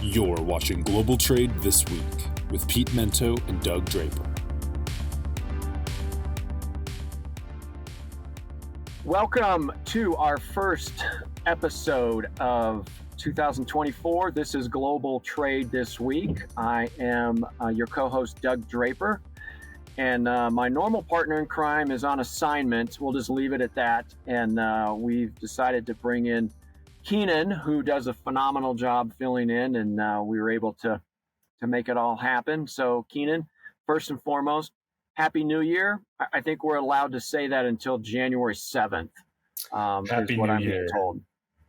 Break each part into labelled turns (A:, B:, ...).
A: You're watching Global Trade This Week with Pete Mento and Doug Draper.
B: Welcome to our first episode of 2024. This is Global Trade This Week. I am your co-host, Doug Draper, and my normal partner in crime is on assignment. We'll just leave it at that. And we've decided to bring in Keenan, who does a phenomenal job filling in, and we were able to make it all happen. So, Keenan, first and foremost, Happy New Year. I think we're allowed to say that until January 7th.
C: Happy
B: is what
C: New
B: I'm
C: Year.
B: being told.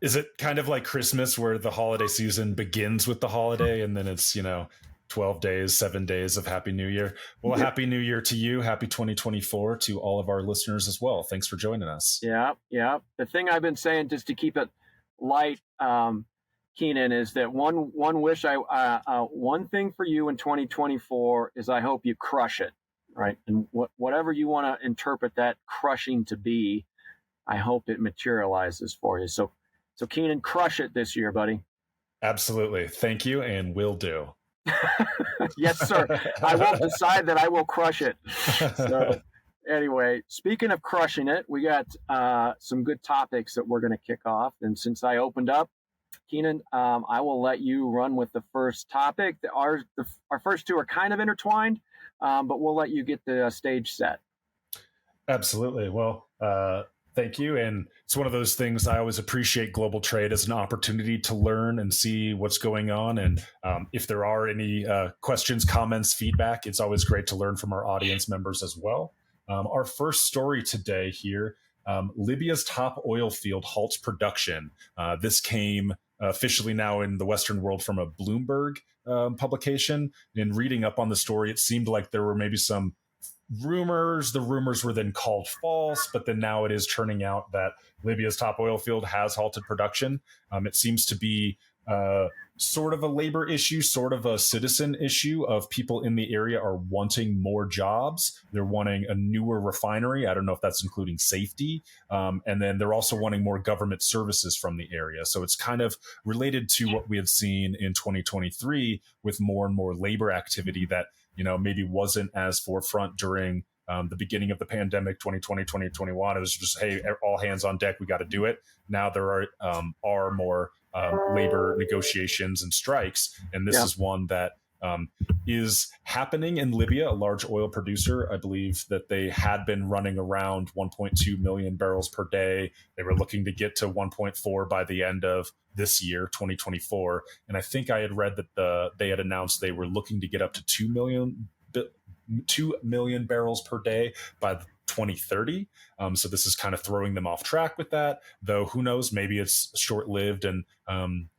C: Is it kind of like Christmas where the holiday season begins with the holiday and then it's, 12 days, 7 days of Happy New Year? Well,
B: Yeah.
C: Happy New Year to you. Happy 2024 to all of our listeners as well. Thanks for joining us.
B: Yeah. The thing I've been saying, just to keep it light, Keenan, is that one wish one thing for you in 2024 is I hope you crush it, right? And whatever you want to interpret that crushing to be, I hope it materializes for you. So Keenan, crush it this year, buddy.
C: Absolutely. Thank you, and will do.
B: Yes, sir. I won't decide that I will crush it. So anyway, speaking of crushing it, we got some good topics that we're going to kick off. And since I opened up, Keenan, I will let you run with the first topic. Our first two are kind of intertwined, but we'll let you get the stage set.
C: Absolutely. Well, thank you. And it's one of those things I always appreciate global trade as an opportunity to learn and see what's going on. And if there are any questions, comments, feedback, it's always great to learn from our audience members as well. Our first story today here, Libya's top oil field halts production. This came officially now in the Western world from a Bloomberg publication. In reading up on the story, it seemed like there were maybe some rumors. The rumors were then called false, but then now it is turning out that Libya's top oil field has halted production. It seems to be sort of a labor issue, sort of a citizen issue of people in the area are wanting more jobs. They're wanting a newer refinery. I don't know if that's including safety. And then they're also wanting more government services from the area. So it's kind of related to what we had seen in 2023 with more and more labor activity that maybe wasn't as forefront during the beginning of the pandemic, 2020, 2021. It was just, hey, all hands on deck. We got to do it. Now there are more labor negotiations and strikes. And this is one that is happening in Libya, a large oil producer. I believe that they had been running around 1.2 million barrels per day. They were looking to get to 1.4 by the end of this year, 2024. And I think I had read that they had announced they were looking to get up to 2 million barrels per day by 2030. So this is kind of throwing them off track with that, though who knows, maybe it's short-lived and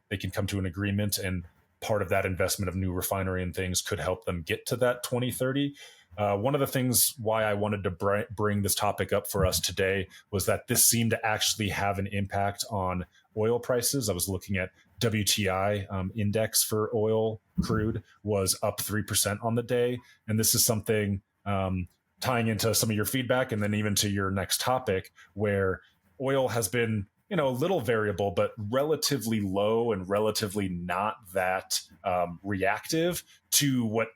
C: they can come to an agreement, and part of that investment of new refinery and things could help them get to that 2030. One of the things why I wanted to bring this topic up for us today was that this seemed to actually have an impact on oil prices. I was looking at WTI index for oil crude was up 3% on the day. And this is something tying into some of your feedback and then even to your next topic, where oil has been a little variable, but relatively low and relatively not that reactive to what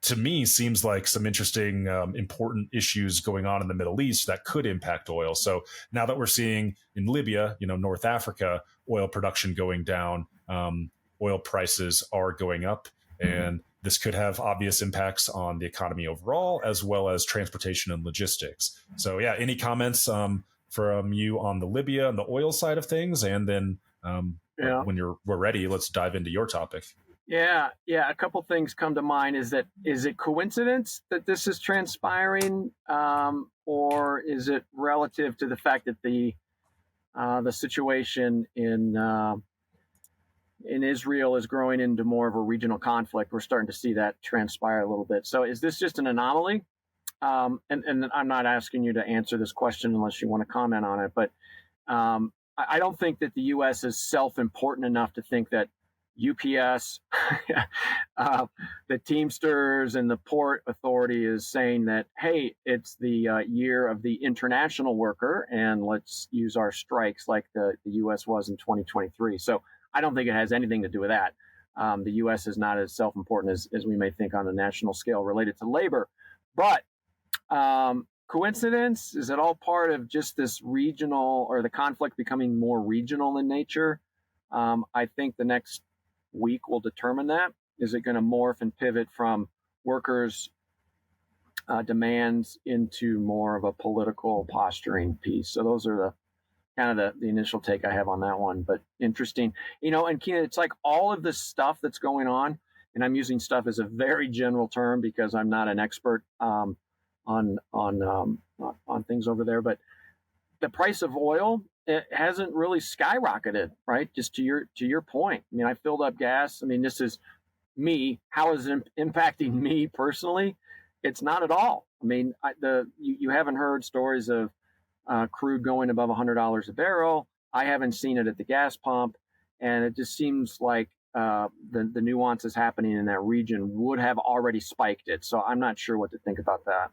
C: to me seems like some interesting, important issues going on in the Middle East that could impact oil. So now that we're seeing in Libya, North Africa, oil production going down, oil prices are going up, and this could have obvious impacts on the economy overall, as well as transportation and logistics. So yeah, any comments from you on the Libya and the oil side of things? And then when we're ready, let's dive into your topic.
B: Yeah. A couple things come to mind. Is it coincidence that this is transpiring, or is it relative to the fact that the situation in Israel is growing into more of a regional conflict? We're starting to see that transpire a little bit. So is this just an anomaly? And I'm not asking you to answer this question unless you want to comment on it, but I don't think that the U.S. is self-important enough to think that UPS, the Teamsters, and the Port Authority is saying that, hey, it's the year of the international worker, and let's use our strikes like the U.S. was in 2023. So I don't think it has anything to do with that. The U.S. is not as self-important as we may think on a national scale related to labor. But coincidence? Is it all part of just this regional or the conflict becoming more regional in nature? I think the next week will determine that. Is it going to morph and pivot from workers' demands into more of a political posturing piece? So those are the kind of the initial take I have on that one. But interesting, and Keenan, it's like all of this stuff that's going on, and I'm using stuff as a very general term because I'm not an expert on things over there, but the price of oil, it hasn't really skyrocketed, right? Just to your point. I mean, I filled up gas. I mean, this is me. How is it impacting me personally? It's not at all. I mean, you haven't heard stories of crude going above $100 a barrel. I haven't seen it at the gas pump, and it just seems like the nuances happening in that region would have already spiked it. So I'm not sure what to think about that.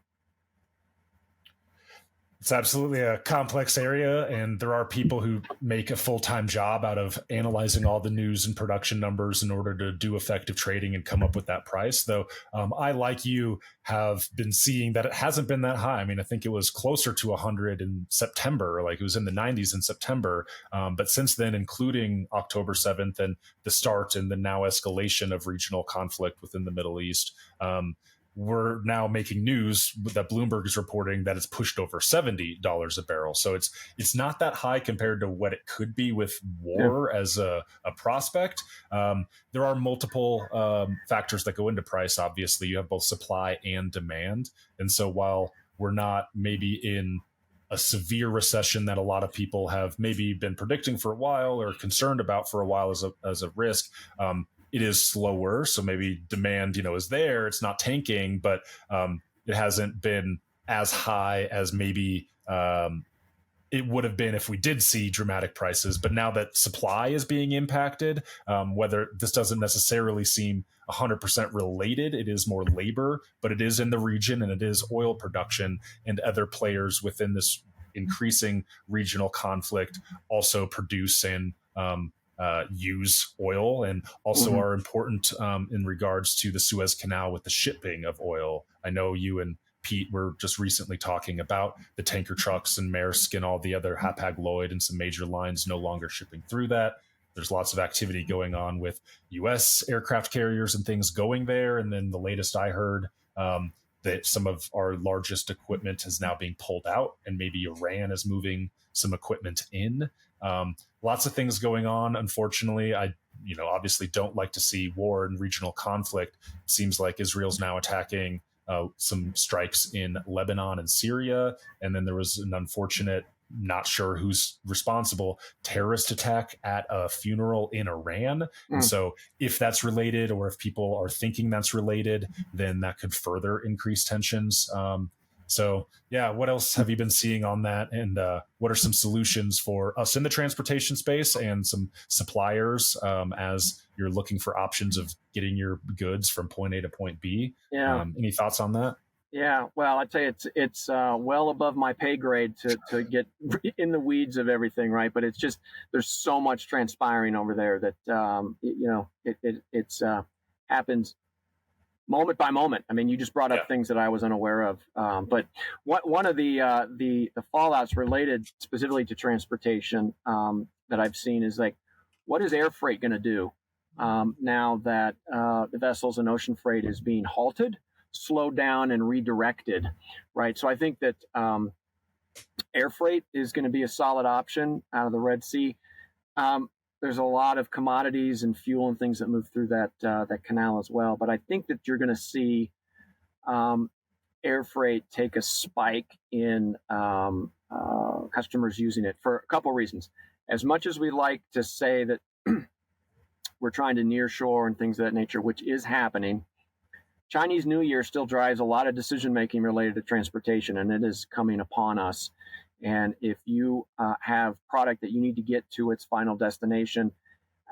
C: It's absolutely a complex area, and there are people who make a full-time job out of analyzing all the news and production numbers in order to do effective trading and come up with that price. Though I, like you, have been seeing that it hasn't been that high. I mean, I think it was closer to 100 in September, like it was in the 90s in September. But since then, including October 7th and the start and the now escalation of regional conflict within the Middle East, we're now making news that Bloomberg is reporting that it's pushed over $70 a barrel. So it's not that high compared to what it could be with war as a prospect. There are multiple factors that go into price. Obviously, you have both supply and demand. And so while we're not maybe in a severe recession that a lot of people have maybe been predicting for a while or concerned about for a while as a risk, it is slower. So maybe demand, is there. It's not tanking, but it hasn't been as high as maybe it would have been if we did see dramatic prices. But now that supply is being impacted, whether this doesn't necessarily seem 100% related, it is more labor, but it is in the region and it is oil production, and other players within this increasing regional conflict also produce and use oil, and also are important in regards to the Suez Canal with the shipping of oil. I know you and Pete were just recently talking about the tanker trucks and Maersk and all the other Hapag-Lloyd and some major lines no longer shipping through that. There's lots of activity going on with U.S. aircraft carriers and things going there. And then the latest I heard that some of our largest equipment is now being pulled out, and maybe Iran is moving some equipment in. Lots of things going on. Unfortunately, I obviously don't like to see war and regional conflict. It seems like Israel's now attacking some strikes in Lebanon and Syria. And then there was an unfortunate, not sure who's responsible, terrorist attack at a funeral in Iran. And so if that's related, or if people are thinking that's related, then that could further increase tensions. So yeah, what else have you been seeing on that? And what are some solutions for us in the transportation space and some suppliers as you're looking for options of getting your goods from point A to point B?
B: Yeah.
C: Any thoughts on that?
B: Yeah, well, I'd say it's well above my pay grade to get in the weeds of everything, right? But it's just there's so much transpiring over there that it's happens moment by moment. I mean, you just brought up things that I was unaware of. But one of the fallouts related specifically to transportation that I've seen is like, what is air freight going to do now that the vessels and ocean freight is being halted, slowed down, and redirected, right? So I think that air freight is going to be a solid option out of the Red Sea. There's a lot of commodities and fuel and things that move through that canal as well. But I think that you're going to see air freight take a spike in customers using it for a couple of reasons. As much as we like to say that we're trying to nearshore and things of that nature, which is happening, Chinese New Year still drives a lot of decision-making related to transportation, and it is coming upon us. And if you have product that you need to get to its final destination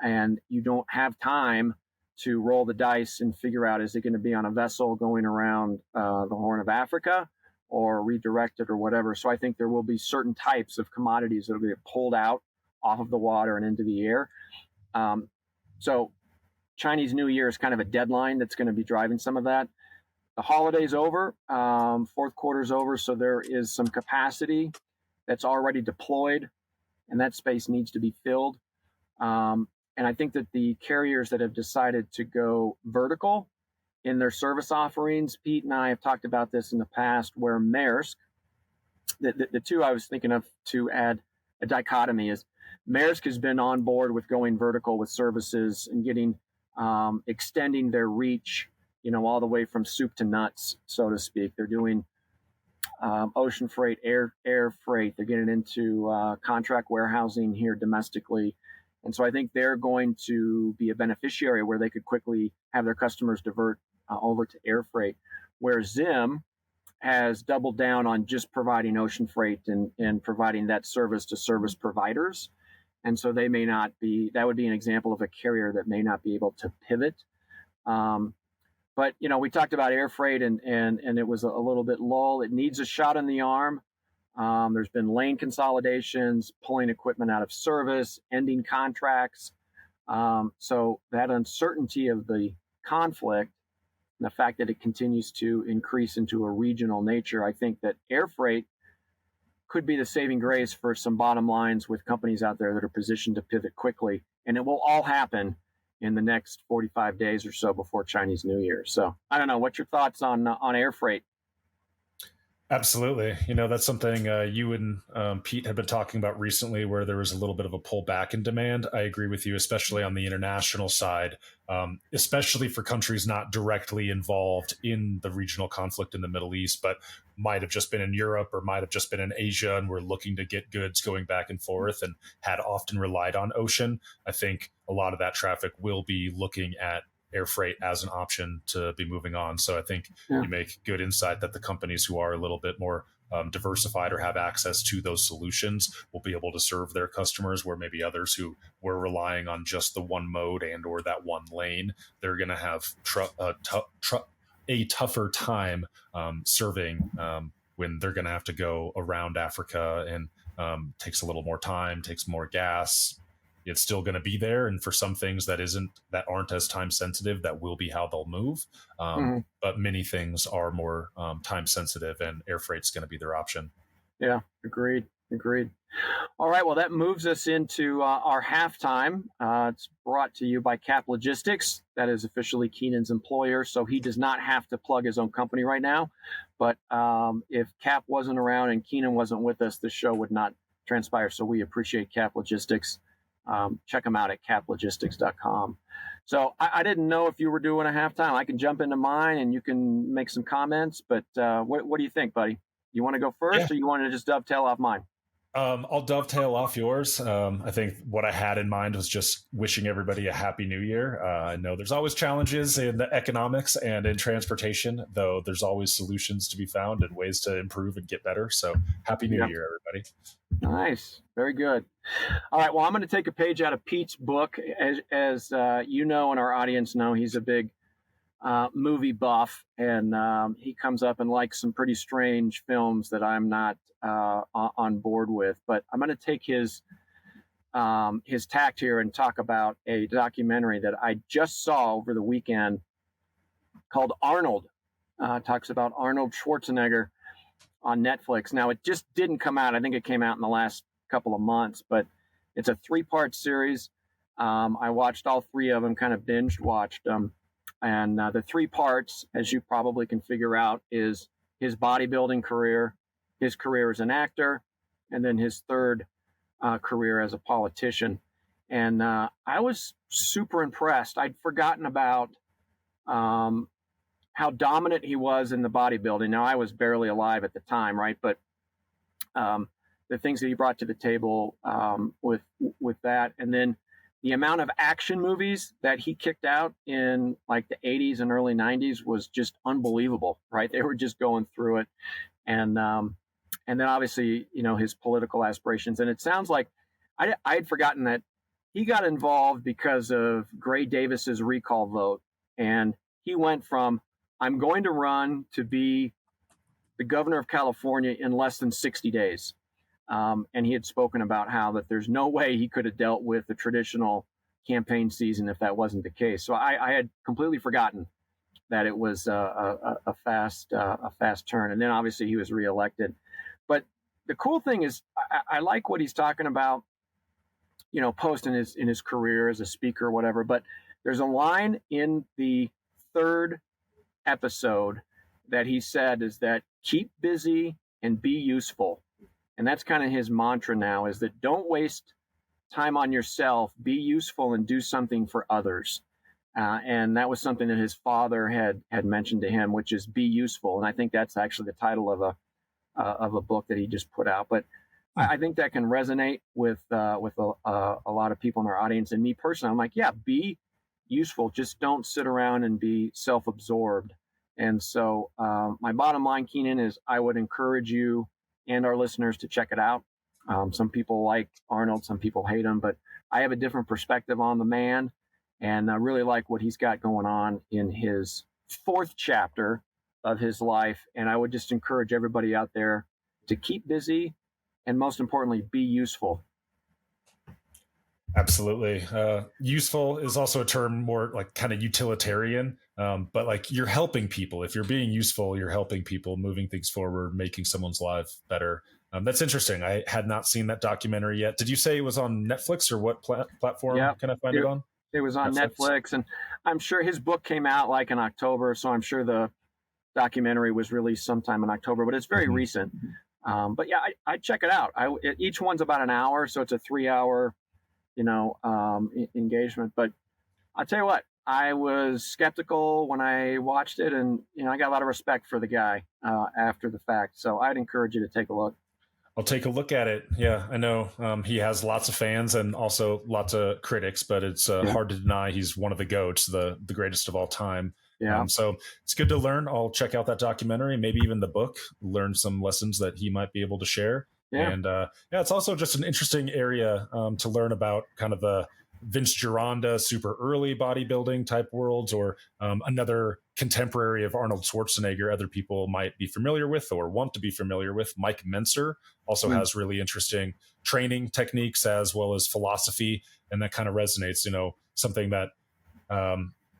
B: and you don't have time to roll the dice and figure out, is it going to be on a vessel going around the Horn of Africa or redirected or whatever. So I think there will be certain types of commodities that will be pulled out off of the water and into the air. So Chinese New Year is kind of a deadline that's going to be driving some of that. The holiday's over, fourth quarter's over, so there is some capacity that's already deployed, and that space needs to be filled. And I think that the carriers that have decided to go vertical in their service offerings, Pete and I have talked about this in the past, where Maersk, the two I was thinking of to add a dichotomy is Maersk has been on board with going vertical with services and getting extending their reach, all the way from soup to nuts, so to speak. They're doing ocean freight, air freight. They're getting into contract warehousing here domestically. And so I think they're going to be a beneficiary where they could quickly have their customers divert over to air freight, where Zim has doubled down on just providing ocean freight and providing that service to service providers. And so they may not be, that would be an example of a carrier that may not be able to pivot. But, we talked about air freight and it was a little bit lull. It needs a shot in the arm. There's been lane consolidations, pulling equipment out of service, ending contracts. So that uncertainty of the conflict, the fact that it continues to increase into a regional nature, I think that air freight could be the saving grace for some bottom lines with companies out there that are positioned to pivot quickly. And it will all happen in the next 45 days or so before Chinese New Year. So I don't know. What's your thoughts on air freight?
C: Absolutely. That's something you and Pete have been talking about recently, where there was a little bit of a pullback in demand. I agree with you, especially on the international side, especially for countries not directly involved in the regional conflict in the Middle East, but might have just been in Europe or might have just been in Asia and were looking to get goods going back and forth and had often relied on ocean. I think a lot of that traffic will be looking at air freight as an option to be moving on. So I think you make good insight that the companies who are a little bit more diversified or have access to those solutions will be able to serve their customers, where maybe others who were relying on just the one mode and or that one lane, they're going to have a tougher time serving when they're going to have to go around Africa and takes a little more time, takes more gas. It's still going to be there, and for some things that aren't as time sensitive, that will be how they'll move. But many things are more time sensitive, and air freight's going to be their option.
B: Yeah, agreed. All right, well, that moves us into our halftime. It's brought to you by Cap Logistics. That is officially Keenan's employer, so he does not have to plug his own company right now. But if Cap wasn't around and Keenan wasn't with us, the show would not transpire. So we appreciate Cap Logistics. Check them out at caplogistics.com. So I didn't know if you were doing a halftime. I can jump into mine and you can make some comments, but what do you think, buddy? You want to go first or you want to just dovetail off mine?
C: I'll dovetail off yours. I think what I had in mind was just wishing everybody a happy new year. I know there's always challenges in the economics and in transportation, though there's always solutions to be found and ways to improve and get better. So happy new year, everybody.
B: Nice. Very good. All right. Well, I'm going to take a page out of Pete's book. As you know, and our audience know, he's a big movie buff, and he comes up and likes some pretty strange films that I'm not on board with. But I'm going to take his tact here and talk about a documentary that I just saw over the weekend called Arnold. Talks about Arnold Schwarzenegger on Netflix. Now, it just didn't come out. I think it came out in the last couple of months, but it's a 3-part series. I watched all 3 of them, kind of binge watched them. And the 3 parts, as you probably can figure out, is his bodybuilding career, his career as an actor, and then his third career as a politician. And I was super impressed. I'd forgotten about how dominant he was in the bodybuilding. Now, I was barely alive at the time, right? But the things that he brought to the table with that, and then the amount of action movies that he kicked out in like the 80s and early 90s was just unbelievable, right? They were just going through it. And then obviously, his political aspirations. And it sounds like I had forgotten that he got involved because of Gray Davis's recall vote. And he went from, I'm going to run, to be the governor of California in less than 60 days. And he had spoken about how that there's no way he could have dealt with the traditional campaign season if that wasn't the case. So I had completely forgotten that it was a fast turn. And then obviously he was reelected. But the cool thing is I like what he's talking about, post in his career as a speaker or whatever. But there's a line in the third episode that he said is that keep busy and be useful. And that's kind of his mantra now, is that don't waste time on yourself, be useful and do something for others. And that was something that his father had mentioned to him, which is be useful. And I think that's actually the title of a book that he just put out. But I think that can resonate with a lot of people in our audience. And me personally, I'm like, yeah, be useful. Just don't sit around and be self-absorbed. And so my bottom line, Keenan, is I would encourage you and our listeners to check it out. Some people like Arnold, some people hate him, but I have a different perspective on the man, and I really like what he's got going on in his fourth chapter of his life. And I would just encourage everybody out there to keep busy and, most importantly, be useful.
C: Absolutely. Useful is also a term more like kind of utilitarian, but like you're helping people. If you're being useful, you're helping people, moving things forward, making someone's life better. That's interesting. I had not seen that documentary yet. Did you say it was on Netflix, or what platform can I find it on?
B: It was on Netflix, and I'm sure his book came out like in October, so I'm sure the documentary was released sometime in October, but it's very recent. But yeah, I'd check it out. Each one's about an hour, so it's a 3-hour engagement. But I'll tell you what, I was skeptical when I watched it, and I got a lot of respect for the guy after the fact. So I'd encourage you to take a look.
C: I'll take a look at it. Yeah, I know he has lots of fans and also lots of critics, but it's hard to deny he's one of the GOATs, the greatest of all time.
B: Yeah.
C: So it's good to learn. I'll check out that documentary, maybe even the book, learn some lessons that he might be able to share. Yeah. And it's also just an interesting area to learn about kind of the Vince Gironda super early bodybuilding type worlds, or another contemporary of Arnold Schwarzenegger other people might be familiar with or want to be familiar with. Mike Menser also has really interesting training techniques as well as philosophy, and that kind of resonates, something that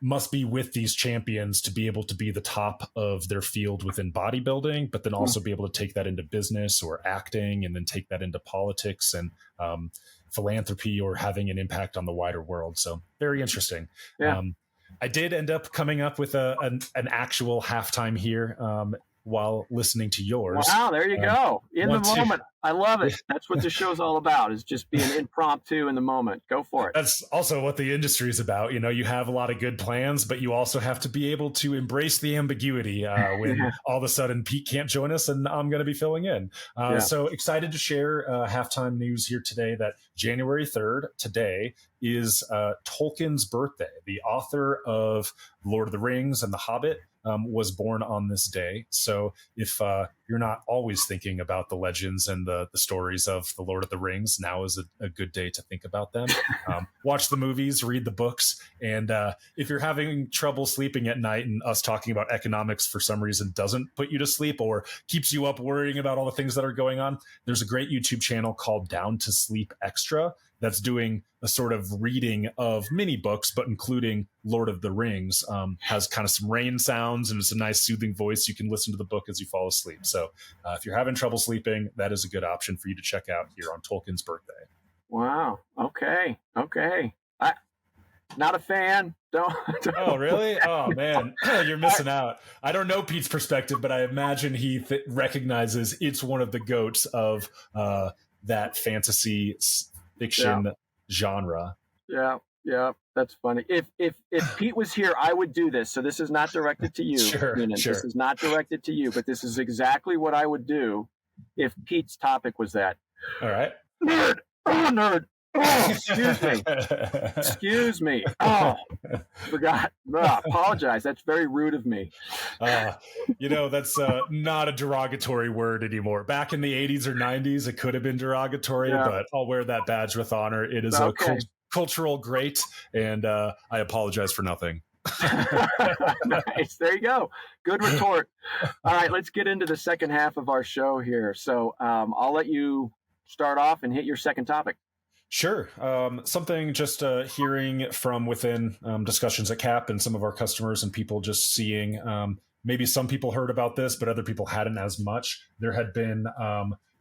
C: must be with these champions to be able to be the top of their field within bodybuilding, but then also be able to take that into business or acting, and then take that into politics and philanthropy or having an impact on the wider world. So very interesting.
B: Yeah.
C: I did end up coming up with an actual halftime here while listening to yours.
B: Wow, there you go. In the moment. I love it. That's what the show's all about, is just being impromptu in the moment. Go for it.
C: That's also what the industry is about. You have a lot of good plans, but you also have to be able to embrace the ambiguity when all of a sudden Pete can't join us and I'm going to be filling in. So excited to share halftime news here today that January 3rd, today, is Tolkien's birthday. The author of Lord of the Rings and The Hobbit was born on this day. So if you're not always thinking about the legends and the stories of the Lord of the Rings, now is a good day to think about them. Watch the movies, read the books, and if you're having trouble sleeping at night and us talking about economics for some reason doesn't put you to sleep or keeps you up worrying about all the things that are going on, there's a great YouTube channel called Down to Sleep Extra that's doing a sort of reading of mini books, but including Lord of the Rings, has kind of some rain sounds and it's a nice soothing voice. You can listen to the book as you fall asleep. So if you're having trouble sleeping, that is a good option for you to check out here on Tolkien's birthday.
B: Wow. Okay. Not a fan. Don't.
C: Oh, really? Oh, man. You're missing out. I don't know Pete's perspective, but I imagine he recognizes it's one of the GOATs of that fantasy fiction genre.
B: Yeah, that's funny. If Pete was here, I would do this. So this is not directed to you.
C: Sure.
B: This is not directed to you, but this is exactly what I would do if Pete's topic was that.
C: All right.
B: Nerd. Oh, nerd. Oh, excuse me. Oh, forgot. Apologize. That's very rude of me.
C: That's not a derogatory word anymore. Back in the 80s or 90s, it could have been derogatory, but I'll wear that badge with honor. It is a cultural great, and I apologize for nothing.
B: Nice. There you go. Good retort. All right, let's get into the second half of our show here. So I'll let you start off and hit your second topic.
C: Sure. Something just hearing from within discussions at CAP and some of our customers and people just seeing maybe some people heard about this, but other people hadn't as much. There had been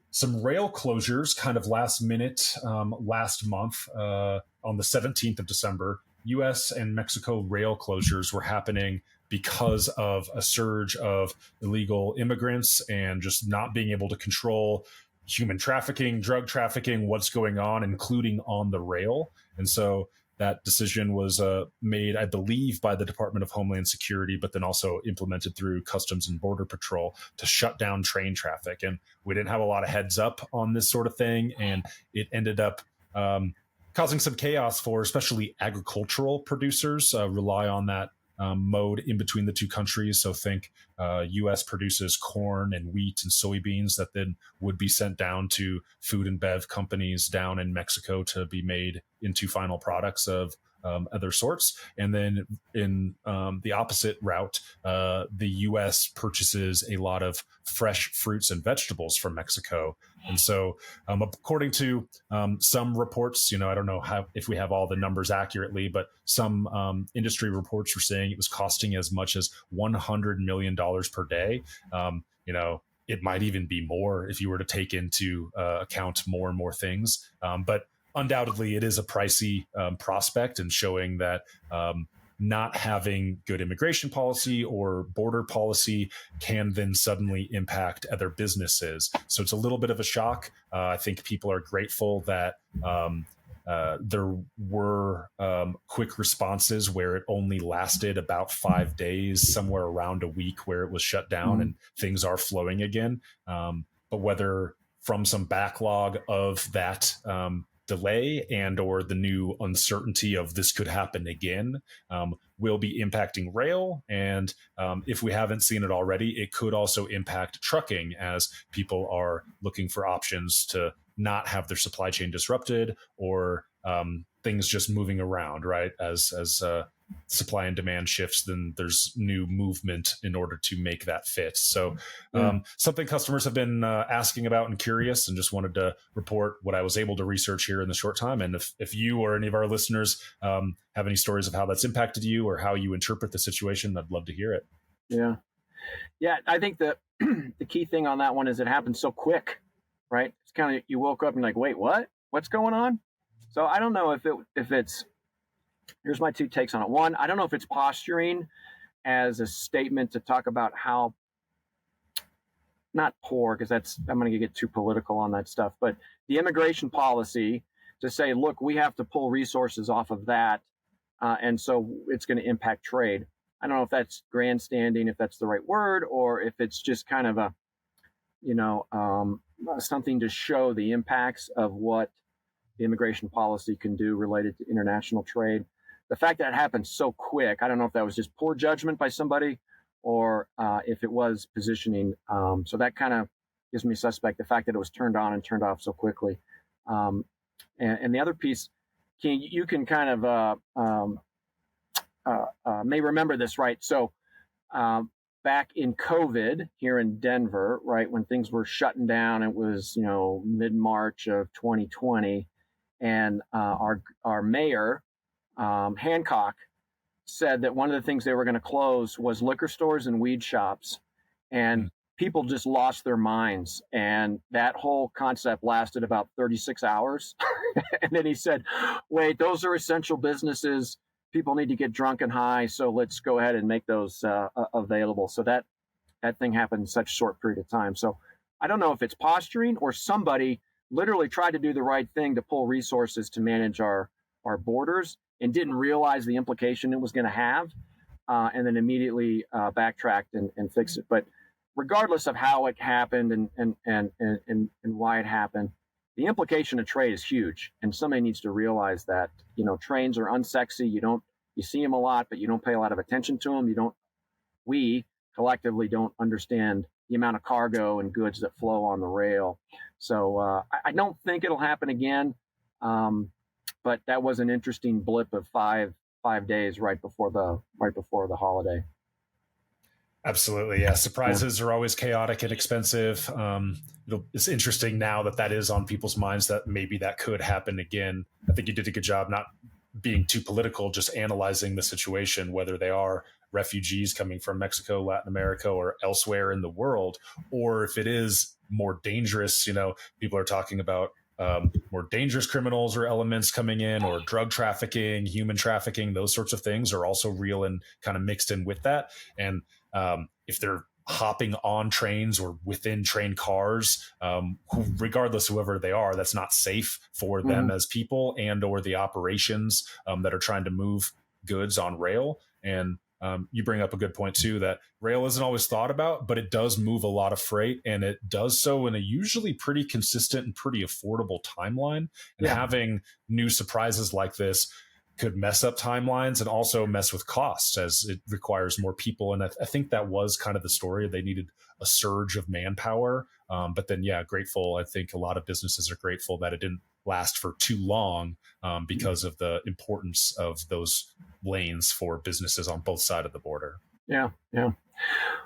C: some rail closures kind of last minute last month on the 17th of December. US and Mexico rail closures were happening because of a surge of illegal immigrants and just not being able to control human trafficking, drug trafficking, what's going on, including on the rail. And so that decision was made, I believe, by the Department of Homeland Security, but then also implemented through Customs and Border Patrol to shut down train traffic. And we didn't have a lot of heads up on this sort of thing. And it ended up causing some chaos for especially agricultural producers, rely on that mode in between the two countries. So think U.S. produces corn and wheat and soybeans that then would be sent down to food and bev companies down in Mexico to be made into final products of other sorts. And then in the opposite route, the U.S. purchases a lot of fresh fruits and vegetables from Mexico. And so, according to some reports, I don't know if we have all the numbers accurately, but some industry reports were saying it was costing as much as $100 million per day. It might even be more if you were to take into account more and more things. But undoubtedly, it is a pricey prospect, and showing that not having good immigration policy or border policy can then suddenly impact other businesses. So it's a little bit of a shock. I think people are grateful that there were quick responses where it only lasted about 5 days, somewhere around a week where it was shut down and things are flowing again. But whether from some backlog of that delay and or the new uncertainty of this could happen again will be impacting rail. And if we haven't seen it already, it could also impact trucking as people are looking for options to not have their supply chain disrupted or things just moving around, right? As supply and demand shifts, then there's new movement in order to make that fit. So something customers have been asking about and curious, and just wanted to report what I was able to research here in the short time. And if you or any of our listeners have any stories of how that's impacted you or how you interpret the situation, I'd love to hear it.
B: Yeah. I think the key thing on that one is it happened so quick, right? It's kind of, you woke up and like, wait, what's going on? So I don't know if it's, here's my two takes on it. One, I don't know if it's posturing as a statement to talk about how, not poor, because I'm going to get too political on that stuff, but the immigration policy to say, look, we have to pull resources off of that. And so it's going to impact trade. I don't know if that's grandstanding, if that's the right word, or if it's just kind of a, something to show the impacts of what the immigration policy can do related to international trade. The fact that it happened so quick, I don't know if that was just poor judgment by somebody or if it was positioning. So that kind of gives me suspect, the fact that it was turned on and turned off so quickly. And the other piece, Keenan, you can kind of may remember this, right? So back in COVID here in Denver, right, when things were shutting down, it was, mid-March of 2020. And our mayor, Hancock, said that one of the things they were going to close was liquor stores and weed shops. And people just lost their minds. And that whole concept lasted about 36 hours. And then he said, wait, those are essential businesses. People need to get drunk and high. So let's go ahead and make those available. So that thing happened in such a short period of time. So I don't know if it's posturing or somebody literally tried to do the right thing to pull resources to manage our borders and didn't realize the implication it was going to have, and then immediately backtracked and fixed it. But regardless of how it happened and why it happened, the implication of trade is huge, and somebody needs to realize that. Trains are unsexy. You see them a lot, but you don't pay a lot of attention to them. We collectively don't understand the amount of cargo and goods that flow on the rail. So I don't think it'll happen again. But that was an interesting blip of five days right before the holiday.
C: Absolutely. Yeah. Surprises are always chaotic and expensive. It's interesting now that is on people's minds that maybe that could happen again. I think you did a good job not being too political, just analyzing the situation, whether they are refugees coming from Mexico, Latin America, or elsewhere in the world, or if it is more dangerous. People are talking about more dangerous criminals or elements coming in, or drug trafficking, human trafficking, those sorts of things are also real and kind of mixed in with that. And if they're hopping on trains or within train cars, regardless whoever they are, that's not safe for them as people and or the operations that are trying to move goods on rail. And you bring up a good point too, that rail isn't always thought about, but it does move a lot of freight, and it does so in a usually pretty consistent and pretty affordable timeline. And having new surprises like this could mess up timelines and also mess with costs, as it requires more people. And I think that was kind of the story. They needed a surge of manpower. But then, grateful. I think a lot of businesses are grateful that it didn't last for too long because of the importance of those lanes for businesses on both sides of the border.
B: Yeah.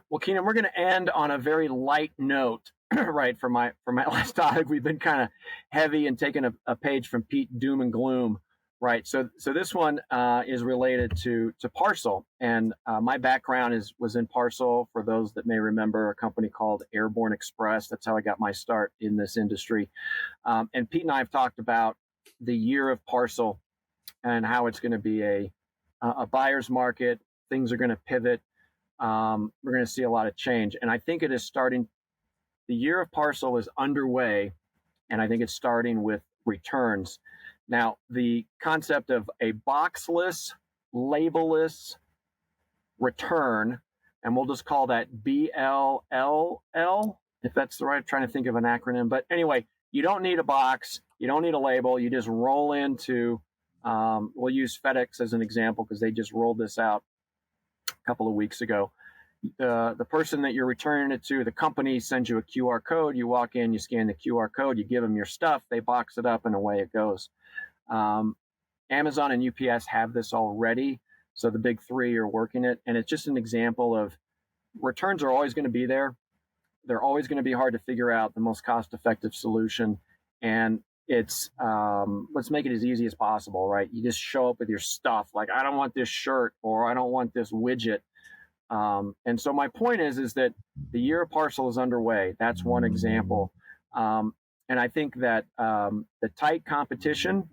B: Well, Keenan, we're going to end on a very light note, right? For my last topic, we've been kind of heavy and taking a page from Pete Doom and Gloom, right? So this one is related to Parcel, and my background was in Parcel. For those that may remember, a company called Airborne Express. That's how I got my start in this industry. And Pete and I have talked about the year of Parcel and how it's going to be a buyer's market. Things are going to pivot. We're going to see a lot of change. And I think it is starting. The year of Parcel is underway, and I think it's starting with returns. Now, the concept of a boxless, labelless return, and we'll just call that BLLL, if that's the right, I'm trying to think of an acronym. But anyway, you don't need a box. You don't need a label. You just roll into, we'll use FedEx as an example because they just rolled this out a couple of weeks ago. The person that you're returning it to, the company sends you a QR code. You walk in, you scan the QR code, you give them your stuff, they box it up, and away it goes. Amazon and UPS have this already, so the big three are working it, and it's just an example of returns are always going to be there. They're always going to be hard to figure out the most cost-effective solution, and it's let's make it as easy as possible, right? You just show up with your stuff, like I don't want this shirt or I don't want this widget. And so my point is that the year of Parcel is underway. That's one example. And I think that the tight competition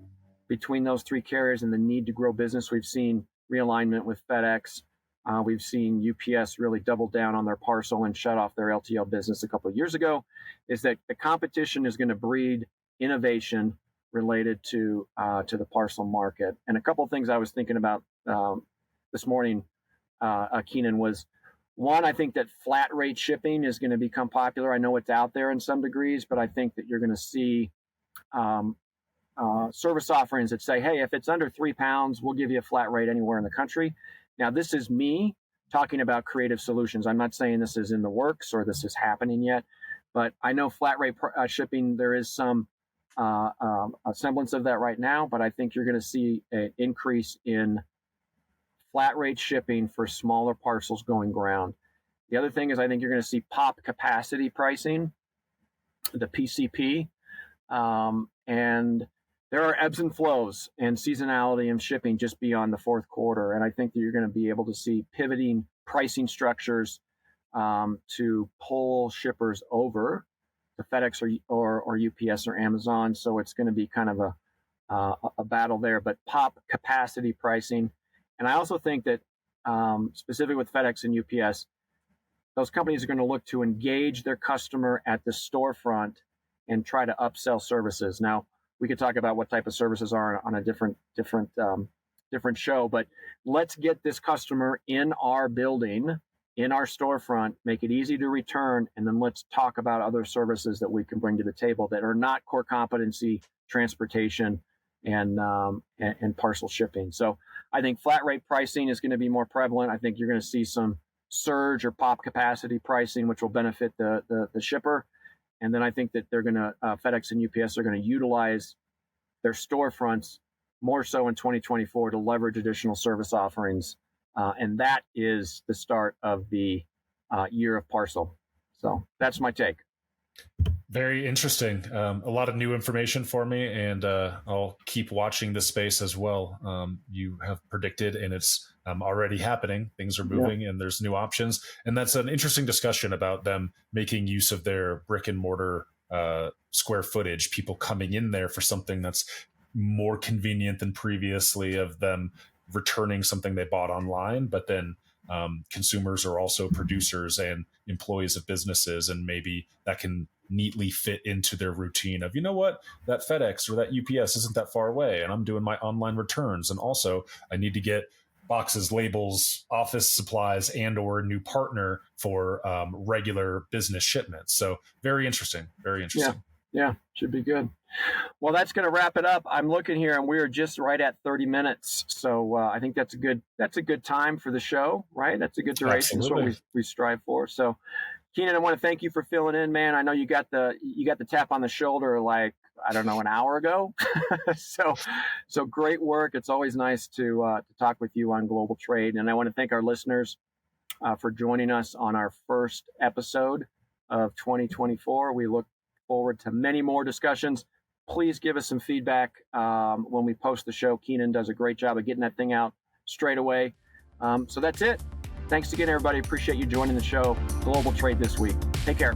B: between those three carriers and the need to grow business, we've seen realignment with FedEx. We've seen UPS really double down on their Parcel and shut off their LTL business a couple of years ago, is that the competition is going to breed innovation related to the Parcel market. And a couple of things I was thinking about this morning, Keenan, was one, I think that flat rate shipping is going to become popular. I know it's out there in some degrees, but I think that you're going to see service offerings that say, hey, if it's under 3 pounds, we'll give you a flat rate anywhere in the country. Now, this is me talking about creative solutions. I'm not saying this is in the works or this is happening yet, but I know flat rate shipping, there is some a semblance of that right now, but I think you're going to see an increase in flat rate shipping for smaller parcels going ground. The other thing is I think you're going to see pop capacity pricing, the PCP, and there are ebbs and flows and seasonality in shipping just beyond the fourth quarter. And I think that you're going to be able to see pivoting pricing structures to pull shippers over to FedEx or UPS or Amazon. So it's going to be kind of a battle there, but pop capacity pricing. And I also think that specifically with FedEx and UPS, those companies are going to look to engage their customer at the storefront and try to upsell services. Now, we could talk about what type of services are on a different show, but let's get this customer in our building, in our storefront, make it easy to return, and then let's talk about other services that we can bring to the table that are not core competency, transportation, and parcel shipping. So I think flat rate pricing is going to be more prevalent. I think you're going to see some surge or pop capacity pricing, which will benefit the shipper. And then I think that they're going to, FedEx and UPS are going to utilize their storefronts more so in 2024 to leverage additional service offerings. And that is the start of the year of Parcel. So that's my take.
C: Very interesting. A lot of new information for me, and I'll keep watching this space as well. You have predicted, and it's already happening. Things are moving, and there's new options. And that's an interesting discussion about them making use of their brick and mortar square footage, people coming in there for something that's more convenient than previously, of them returning something they bought online, but then consumers are also producers and employees of businesses, and maybe that can neatly fit into their routine of, you know what, that FedEx or that UPS isn't that far away, and I'm doing my online returns, and also I need to get boxes, labels, office supplies, and or a new partner for regular business shipments. So very interesting.
B: Yeah, should be good. Well, that's going to wrap it up. I'm looking here, and we're just right at 30 minutes. So I think that's a good time for the show, right? That's a good duration.
C: Absolutely.
B: That's what we strive for. So, Keenan, I want to thank you for filling in, man. I know you got the tap on the shoulder like, I don't know, an hour ago. so great work. It's always nice to talk with you on global trade. And I want to thank our listeners for joining us on our first episode of 2024. We look forward to many more discussions. Please give us some feedback when we post the show. Keenan does a great job of getting that thing out straight away. So that's it. Thanks again, everybody. Appreciate you joining the show. Global Trade This Week. Take care.